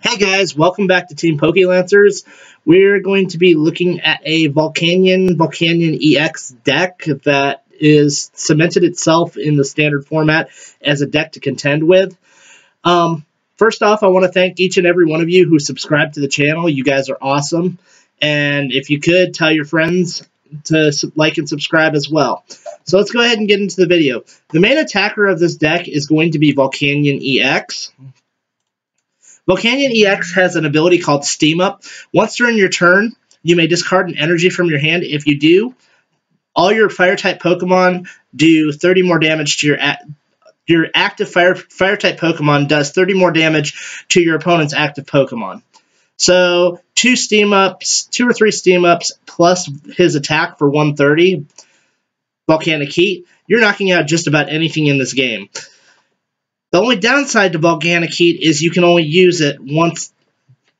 Hey guys, welcome back to Team PokeLancers. We're going to be looking at a Volcanion-EX deck that is cemented itself in the standard format as a deck to contend with. First off, I want to thank each and every one of you who subscribed to the channel. You guys are awesome. And if you could, tell your friends to like and subscribe as well. So let's go ahead and get into the video. The main attacker of this deck is going to be Volcanion-EX. Volcanion-EX has an ability called Steam Up. Once during your turn, you may discard an energy from your hand. If you do, all your Fire-type Pokemon do 30 more damage to your active Fire-type Pokemon does 30 more damage to your opponent's active Pokemon. So 2 or 3 Steam Ups plus his attack for 130, Volcanic Heat, you're knocking out just about anything in this game. The only downside to Volcanic Heat is you can only use it once.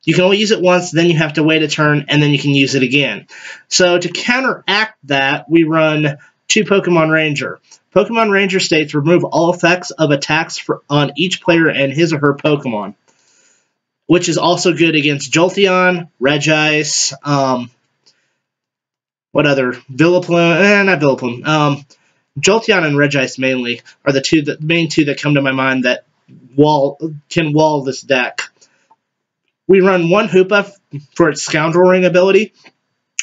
You can only use it once, then you have to wait a turn, and then you can use it again. So to counteract that, we run 2 Pokémon Ranger. Pokémon Ranger states remove all effects of attacks on each player and his or her Pokémon, which is also good against Jolteon, Regice, what other? Vileplume? Not Vileplume. Jolteon and Regice mainly are the main two that come to my mind that can wall this deck. We run 1 Hoopa for its Scoundrel Ring ability.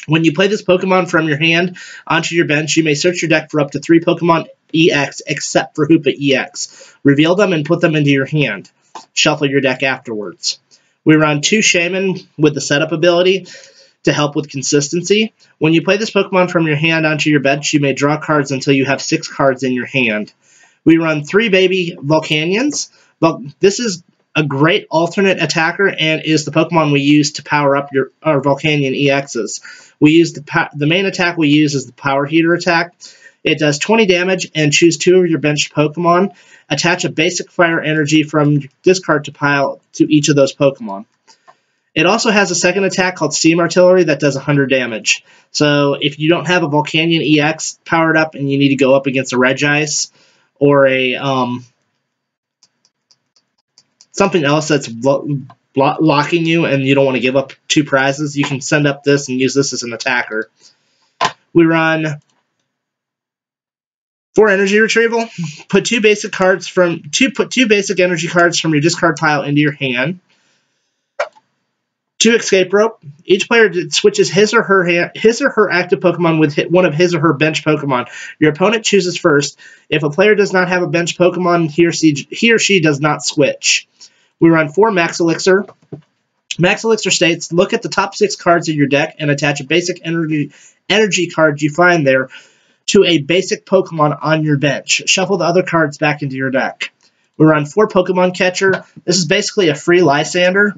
When you play this Pokemon from your hand onto your bench, you may search your deck for up to 3 Pokemon EX except for Hoopa-EX. Reveal them and put them into your hand. Shuffle your deck afterwards. We run 2 Shaymin with the setup ability to help with consistency. When you play this Pokemon from your hand onto your bench, you may draw cards until you have 6 cards in your hand. We run 3 baby Volcanions. This is a great alternate attacker and is the Pokemon we use to power up our Volcanion EXs. We use the main attack we use is the Power Heater attack. It does 20 damage and choose 2 of your benched Pokemon. Attach a basic fire energy from discard to pile to each of those Pokemon. It also has a second attack called Steam Artillery that does 100 damage. So if you don't have a Volcanion EX powered up and you need to go up against a Regice or a something else that's locking you and you don't want to give up 2 prizes, you can send up this and use this as an attacker. We run 4 energy retrieval. Put 2 basic energy cards from your discard pile into your hand. 2 Escape Rope. Each player switches his or her active Pokemon with one of his or her bench Pokemon. Your opponent chooses first. If a player does not have a bench Pokemon, he or she does not switch. We run 4 Max Elixir. Max Elixir states, look at the top 6 cards of your deck and attach a basic energy card you find there to a basic Pokemon on your bench. Shuffle the other cards back into your deck. We run 4 Pokemon Catcher. This is basically a free Lysandre.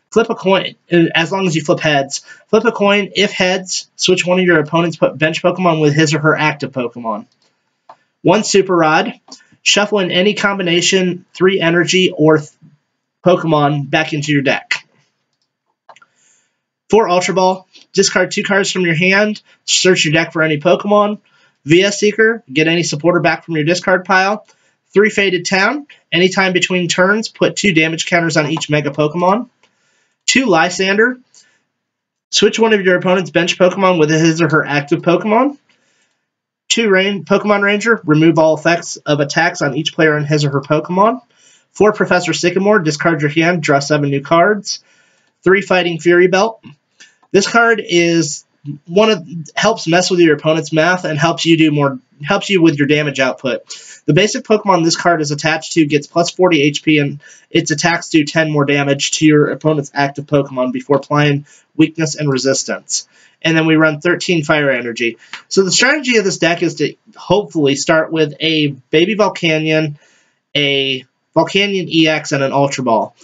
Flip a coin, as long as you flip heads. Flip a coin. If heads, switch one of your opponent's bench Pokemon with his or her active Pokemon. 1 Super Rod. Shuffle in any combination 3 energy or Pokemon back into your deck. 4 Ultra Ball. Discard 2 cards from your hand. Search your deck for any Pokemon. Via Seeker. Get any supporter back from your discard pile. 3 Faded Town. Anytime between turns, put 2 damage counters on each Mega Pokemon. 2 Lysandre. Switch one of your opponent's bench Pokemon with his or her active Pokemon. 2 Pokemon Ranger. Remove all effects of attacks on each player and his or her Pokemon. 4 Professor Sycamore. Discard your hand. Draw 7 new cards. 3 Fighting Fury Belt. This card is helps mess with your opponent's math and helps you with your damage output. The basic Pokemon this card is attached to gets plus 40 HP and its attacks do 10 more damage to your opponent's active Pokemon before applying weakness and resistance. And then we run 13 Fire Energy. So the strategy of this deck is to hopefully start with a Baby Volcanion, a Volcanion EX, and an Ultra Ball.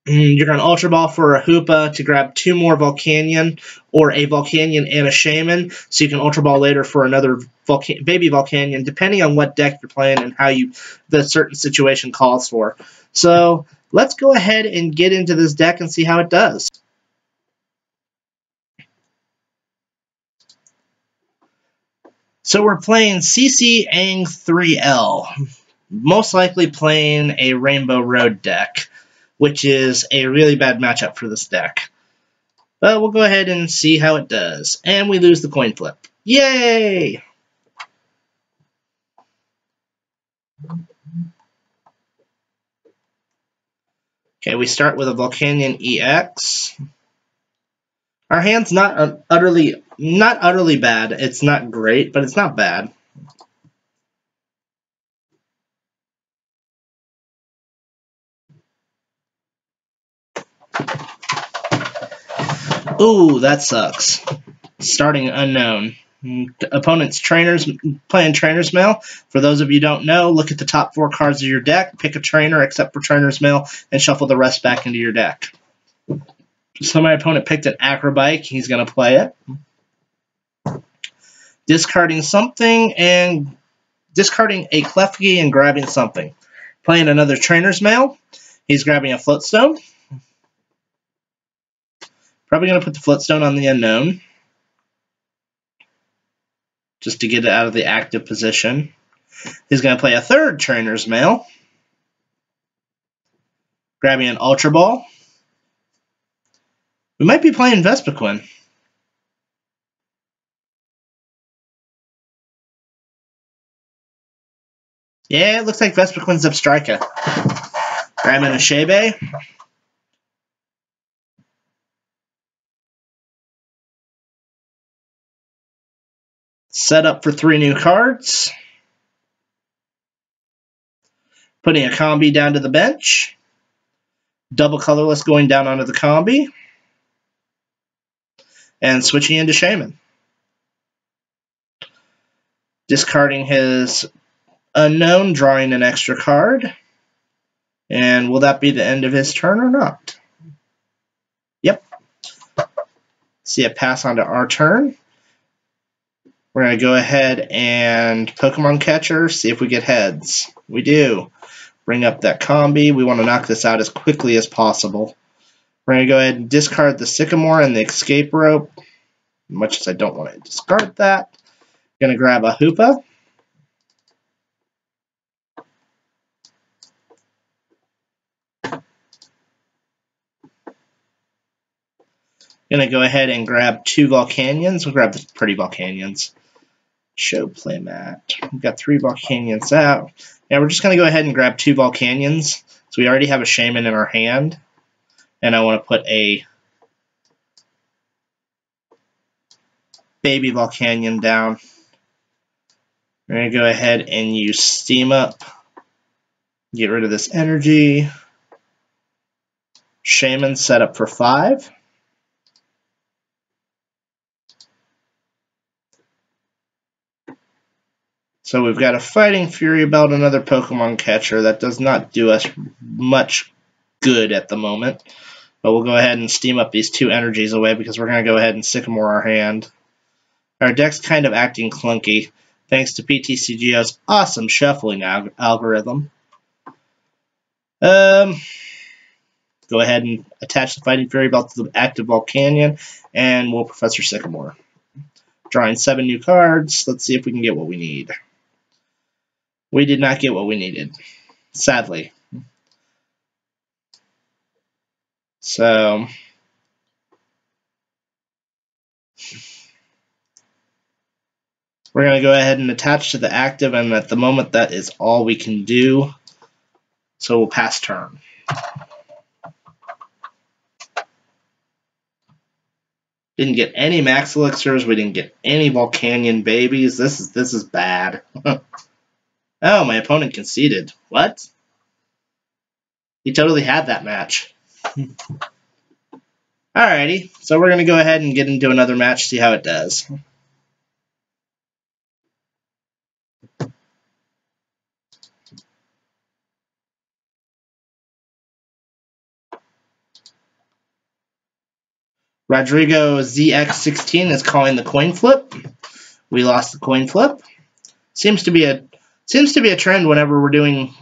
You're going to Ultra Ball for a Hoopa to grab 2 more Volcanion, or a Volcanion and a Shaymin, so you can Ultra Ball later for another Baby Volcanion, depending on what deck you're playing and how the certain situation calls for. So let's go ahead and get into this deck and see how it does. So we're playing CC Ang 3L, most likely playing a Rainbow Road deck. which is a really bad matchup for this deck. But we'll go ahead and see how it does. And we lose the coin flip. Yay! Okay, we start with a Volcanion-EX. Our hand's not utterly bad. It's not great, but it's not bad. Ooh, that sucks. Starting unknown. Opponent's trainers playing Trainer's Mail. For those of you who don't know, look at the top 4 cards of your deck, pick a trainer except for Trainer's Mail, and shuffle the rest back into your deck. So my opponent picked an Acrobike. He's going to play it. Discarding something and discarding a Klefki and grabbing something. Playing another Trainer's Mail. He's grabbing a Floatstone. Probably going to put the Floatstone on the unknown, just to get it out of the active position. He's going to play a third Trainer's Mail, grabbing an Ultra Ball. We might be playing Vespiquen. Yeah, it looks like Vespiquen's Zebstrika. Grabbing a Shaybe. Set up for 3 new cards. Putting a combi down to the bench. Double colorless going down onto the combi. And switching into Shaymin. Discarding his unknown, drawing an extra card. And will that be the end of his turn or not? Yep. See it pass on to our turn. We're going to go ahead and Pokemon Catcher, see if we get heads. We do. Bring up that combi. We want to knock this out as quickly as possible. We're going to go ahead and discard the Sycamore and the Escape Rope. Much as I don't want to discard that. Going to grab a Hoopa. Going to go ahead and grab 2 Volcanions. We'll grab the pretty Volcanions. Show playmat. We've got 3 Volcanions out. Now we're just going to go ahead and grab 2 Volcanions. So we already have a Shaymin in our hand. And I want to put a baby Volcanion down. We're going to go ahead and use Steam Up. Get rid of this energy. Shaymin set up for 5. So we've got a Fighting Fury about another Pokemon Catcher. That does not do us much good at the moment. But we'll go ahead and steam up these 2 energies away because we're going to go ahead and Sycamore our hand. Our deck's kind of acting clunky thanks to PTCGO's awesome shuffling algorithm. Go ahead and attach the Fighting Fury belt to the active Volcanion and we'll Professor Sycamore. Drawing 7 new cards. Let's see if we can get what we need. We did not get what we needed, sadly. So, we're going to go ahead and attach to the active, and at the moment that is all we can do. So we'll pass turn. Didn't get any Max Elixirs, we didn't get any Volcanion babies. This is bad. Oh, my opponent conceded. What? He totally had that match. Alrighty, so we're going to go ahead and get into another match, see how it does. Rodrigo ZX16 is calling the coin flip. We lost the coin flip. Seems to be a trend whenever I'm doing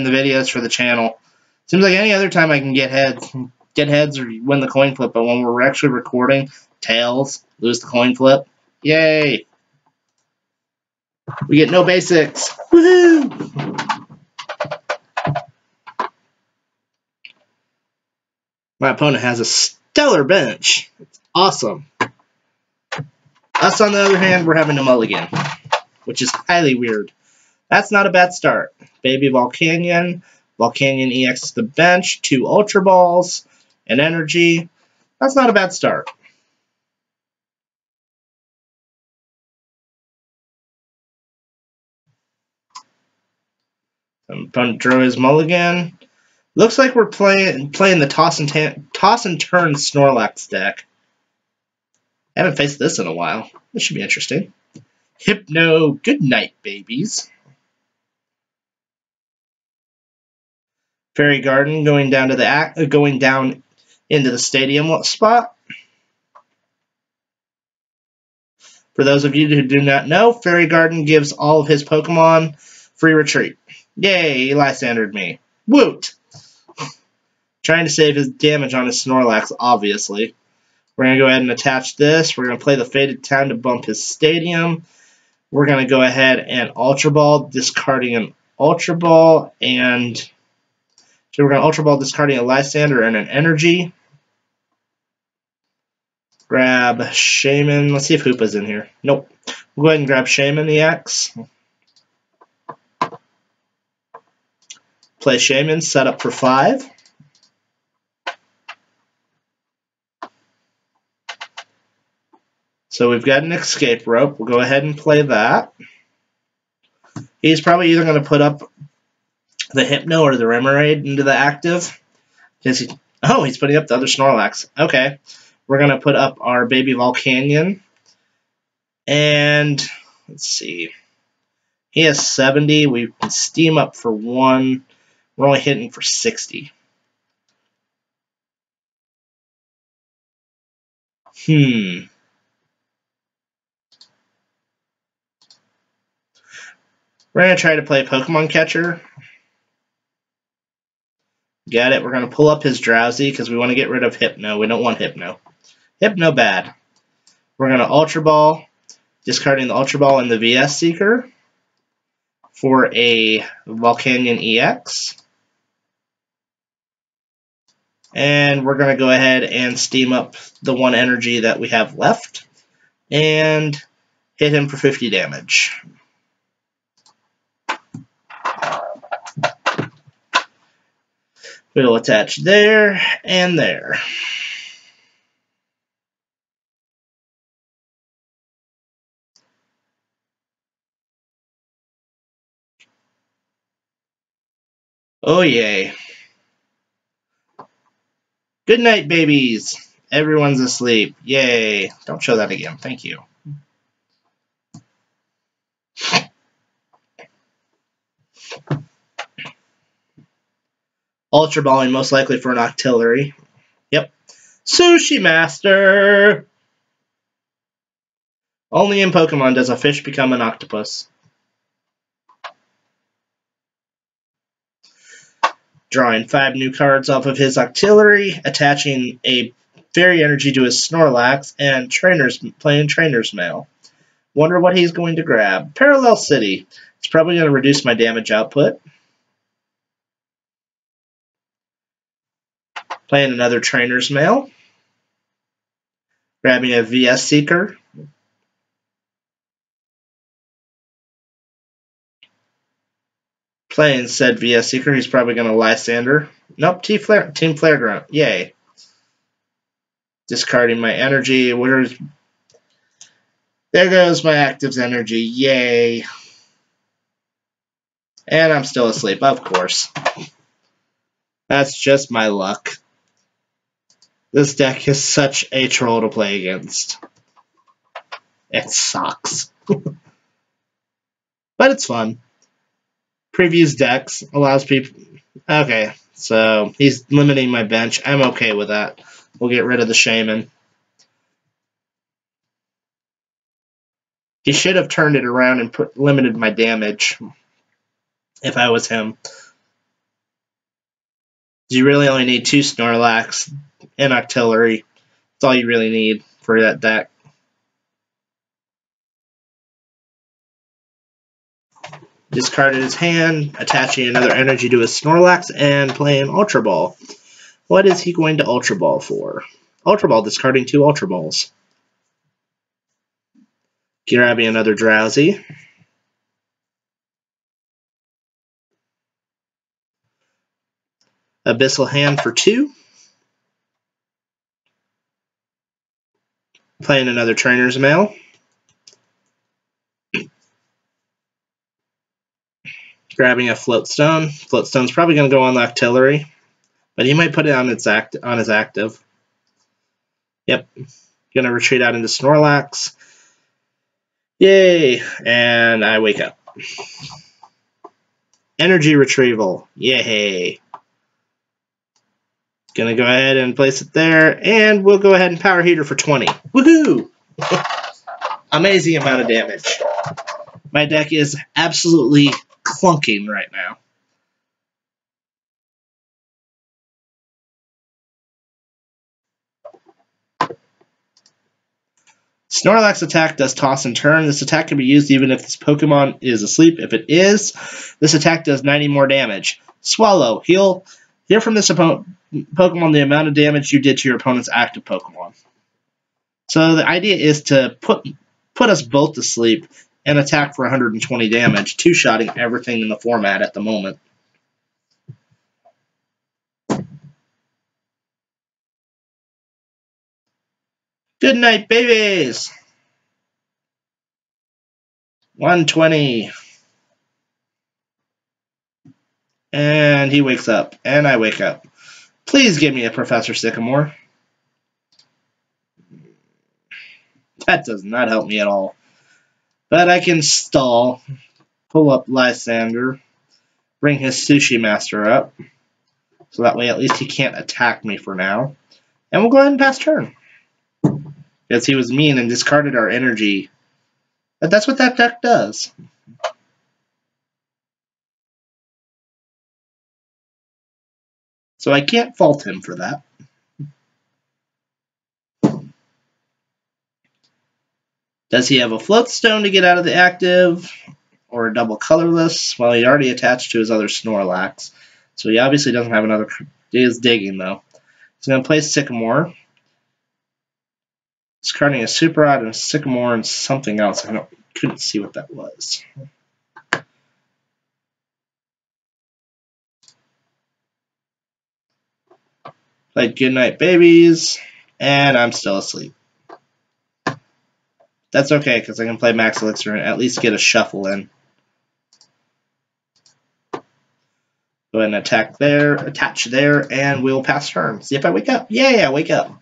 the videos for the channel. Seems like any other time I can get heads or win the coin flip, but when we're actually recording, tails, lose the coin flip. Yay! We get no basics. Woohoo! My opponent has a stellar bench. It's awesome. Us, on the other hand, we're having a mulligan, which is highly weird. That's not a bad start. Baby Volcanion, Volcanion-EX to the bench, 2 Ultra Balls, and Energy. That's not a bad start. Opponent drew his mulligan. Looks like we're playing the toss and turn Snorlax deck. I haven't faced this in a while. This should be interesting. Hypno, good night, babies. Fairy Garden going down into the stadium spot. For those of you who do not know, Fairy Garden gives all of his Pokemon free retreat. Yay, he Lysandred me. Woot! Trying to save his damage on his Snorlax, obviously. We're going to go ahead and attach this. We're going to play the Faded Town to bump his stadium. We're going to go ahead and Ultra Ball, discarding an Ultra Ball, and so we're going to Ultra Ball, discarding a Lysandre and an Energy. Grab Shaymin. Let's see if Hoopa's in here. Nope. We'll go ahead and grab Shaymin-EX. Play Shaymin, set up for 5. So we've got an Escape Rope. We'll go ahead and play that. He's probably either going to put up the Hypno or the Remoraid into the active. He's putting up the other Snorlax. Okay. We're going to put up our baby Volcanion. And let's see. He has 70. We can steam up for 1. We're only hitting for 60. We're going to try to play Pokemon Catcher. Got it. We're going to pull up his Drowsy because we want to get rid of Hypno. We don't want Hypno. Hypno bad. We're going to Ultra Ball, discarding the Ultra Ball and the VS Seeker for a Volcanion-EX. And we're going to go ahead and steam up the 1 energy that we have left and hit him for 50 damage. We'll attach there and there. Oh, yay. Good night, babies. Everyone's asleep. Yay. Don't show that again. Thank you. Ultra Balling, most likely for an Octillery. Yep. Sushi Master! Only in Pokemon does a fish become an octopus. Drawing 5 new cards off of his Octillery, attaching a Fairy Energy to his Snorlax, and playing Trainer's Mail. Wonder what he's going to grab. Parallel City. It's probably going to reduce my damage output. Playing another Trainer's Mail. Grabbing a VS Seeker. Playing said VS Seeker. He's probably going to Lysandre. Nope, Team Flare Grunt. Yay. Discarding my energy. There goes my active's energy. Yay. And I'm still asleep, of course. That's just my luck. This deck is such a troll to play against. It sucks. But it's fun. Previews decks, allows people... Okay, so he's limiting my bench. I'm okay with that. We'll get rid of the Shaymin. He should have turned it around and limited my damage if I was him. You really only need 2 Snorlax and Octillery. That's all you really need for that deck. Discarded his hand, attaching another energy to his Snorlax, and playing Ultra Ball. What is he going to Ultra Ball for? Ultra Ball, discarding 2 Ultra Balls. Grabbing another Drowsy. Abyssal Hand for 2. Playing another Trainer's Mail. Grabbing a Floatstone. Floatstone's probably going to go on the Octillery, but he might put it on his active. Yep. Going to retreat out into Snorlax. Yay! And I wake up. Energy Retrieval. Yay! Gonna go ahead and place it there, and we'll go ahead and Power Heater for 20. Woohoo! Amazing amount of damage. My deck is absolutely clunking right now. Snorlax attack does toss and turn. This attack can be used even if this Pokemon is asleep. If it is, this attack does 90 more damage. Swallow. Heal from this Pokemon the amount of damage you did to your opponent's active Pokemon. So the idea is to put us both to sleep and attack for 120 damage, two-shotting everything in the format at the moment. Good night, babies! 120. And he wakes up, and I wake up. Please give me a Professor Sycamore. That does not help me at all. But I can stall, pull up Lysandre, bring his Sushi Master up, so that way at least he can't attack me for now. And we'll go ahead and pass turn. Because he was mean and discarded our energy. But that's what that deck does. So I can't fault him for that. Does he have a Floatstone to get out of the active? Or a double colorless? Well, he already attached to his other Snorlax. So he obviously doesn't have another. He is digging, though. He's going to play Sycamore. Discarding a Super Rod and a Sycamore and something else. I couldn't see what that was. Played Goodnight Babies, and I'm still asleep. That's okay, because I can play Max Elixir and at least get a shuffle in. Go ahead and attack there, attach there, and we'll pass turn. See if I wake up. Yay, I wake up.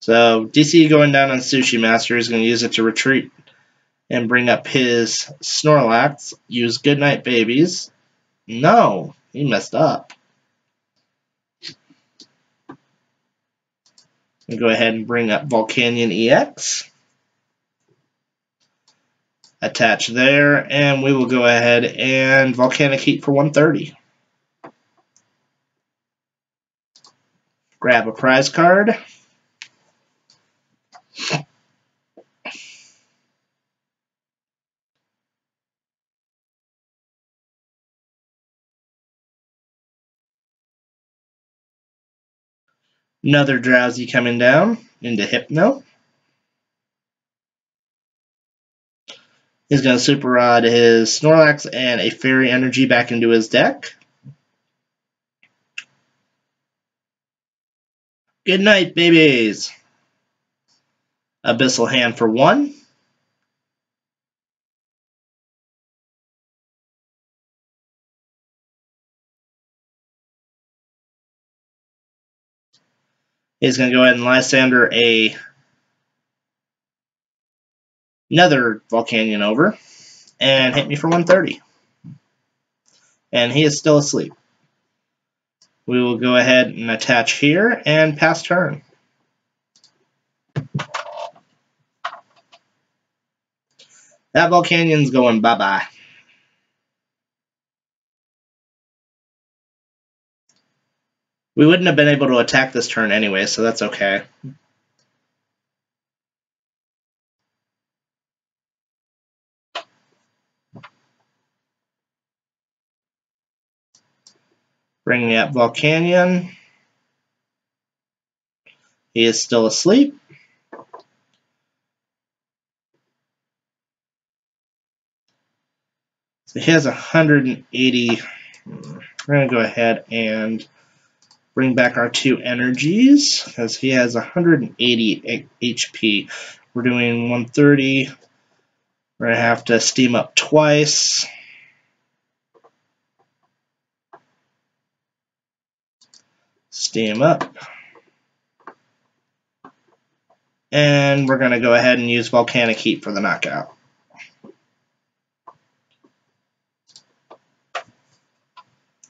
So DC going down on Sushi Master is going to use it to retreat and bring up his Snorlax. Use Goodnight Babies. No, he messed up. And go ahead and bring up Volcanion-EX. Attach there, and we will go ahead and Volcanic Heat for 130. Grab a prize card. Another Drowsy coming down into Hypno. He's going to Super Rod his Snorlax and a Fairy Energy back into his deck. Good night, babies. Abyssal Hand for 1. He's going to go ahead and Lysandre another Volcanion over and hit me for 130. And he is still asleep. We will go ahead and attach here and pass turn. That Volcanion's going bye-bye. We wouldn't have been able to attack this turn anyway, so that's okay. Bringing up Volcanion. He is still asleep. So he has 180. We're going to go ahead and bring back our 2 energies because he has 180 HP. We're doing 130. We're going to have to steam up twice. Steam up. And we're going to go ahead and use Volcanic Heat for the knockout.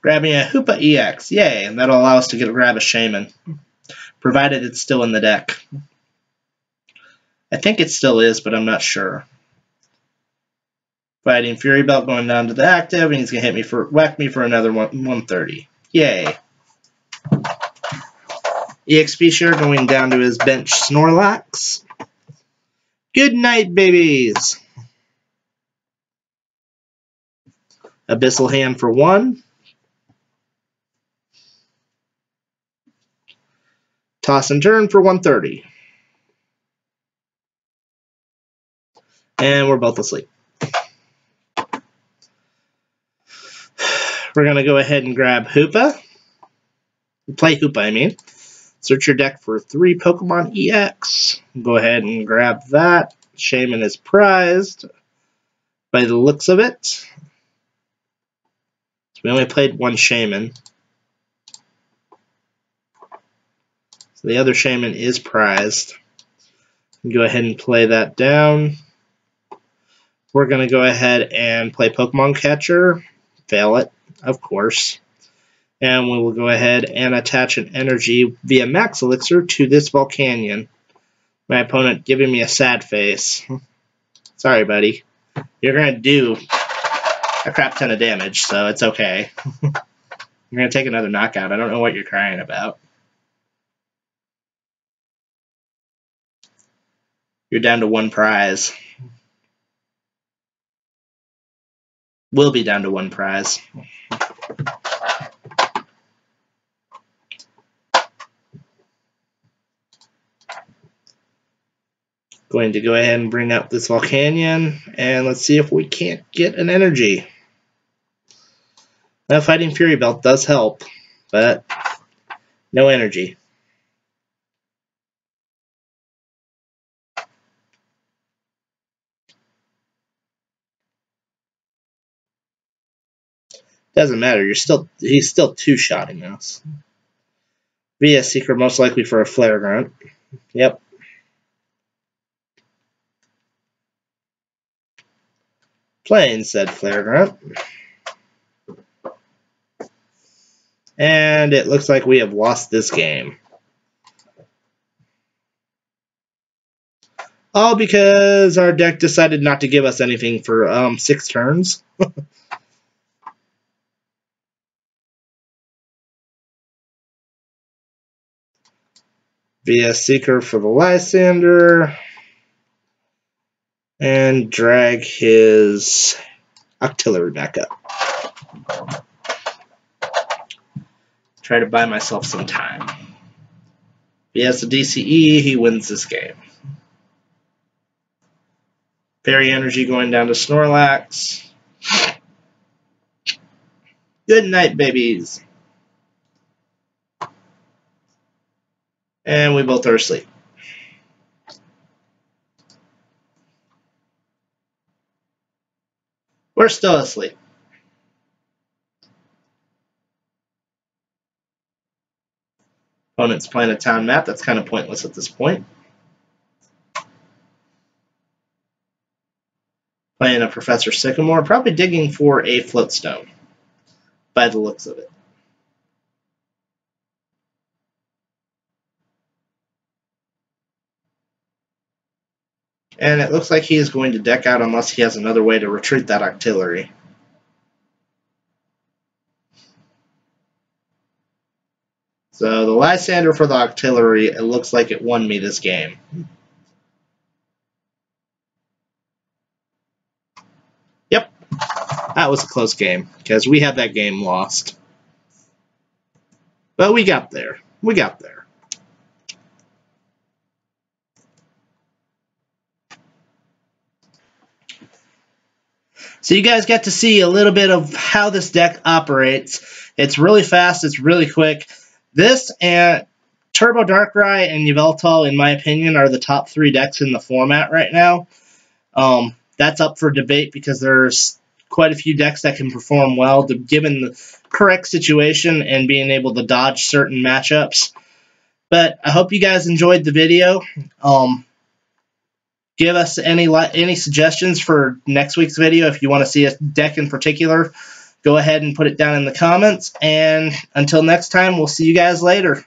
Grabbing a Hoopa-EX, yay, and that'll allow us to grab a Shaymin, provided it's still in the deck. I think it still is, but I'm not sure. Fighting Fury Belt going down to the active, and he's going to whack me for another 130. Yay. EXP share going down to his bench Snorlax. Good night, babies. Abyssal Hand for 1. Toss and turn for 130. And we're both asleep. We're going to go ahead and grab Hoopa. Play Hoopa, I mean. Search your deck for 3 Pokemon EX. Go ahead and grab that. Shaymin is prized by the looks of it. So we only played 1 Shaymin. So the other Shaymin is prized. Go ahead and play that down. We're going to go ahead and play Pokemon Catcher. Fail it, of course. And we will go ahead and attach an energy via Max Elixir to this Volcanion. My opponent giving me a sad face. Sorry, buddy. You're going to do a crap ton of damage, so it's okay. You're going to take another knockout. I don't know what you're crying about. You're down to 1 prize. We'll be down to 1 prize. Going to go ahead and bring up this Volcanion, and let's see if we can't get an energy. Now, Fighting Fury Belt does help, but no energy. Doesn't matter. He's still 2-shotting us. Via Seeker, most likely for a Flare Grunt. Yep. Playing said Flare Grunt. And it looks like we have lost this game. All because our deck decided not to give us anything for 6 turns. Via Seeker for the Lysandre. And drag his Octillery back up. Try to buy myself some time. If he has the DCE, he wins this game. Fairy Energy going down to Snorlax. Good night, babies. And we both are asleep. We're still asleep. Opponent's playing a town map. That's kind of pointless at this point. Playing a Professor Sycamore. Probably digging for a Floatstone, by the looks of it. And it looks like he is going to deck out unless he has another way to retreat that Octillery. So the Lysandre for the Octillery, it looks like it won me this game. Yep, that was a close game because we had that game lost. But we got there. We got there. So you guys get to see a little bit of how this deck operates. It's really fast. It's really quick. This and Turbo Darkrai and Yveltal, in my opinion, are the top 3 decks in the format right now. That's up for debate because there's quite a few decks that can perform well given the correct situation and being able to dodge certain matchups. But I hope you guys enjoyed the video. Give us any suggestions for next week's video. If you want to see a deck in particular, go ahead and put it down in the comments. And until next time, we'll see you guys later.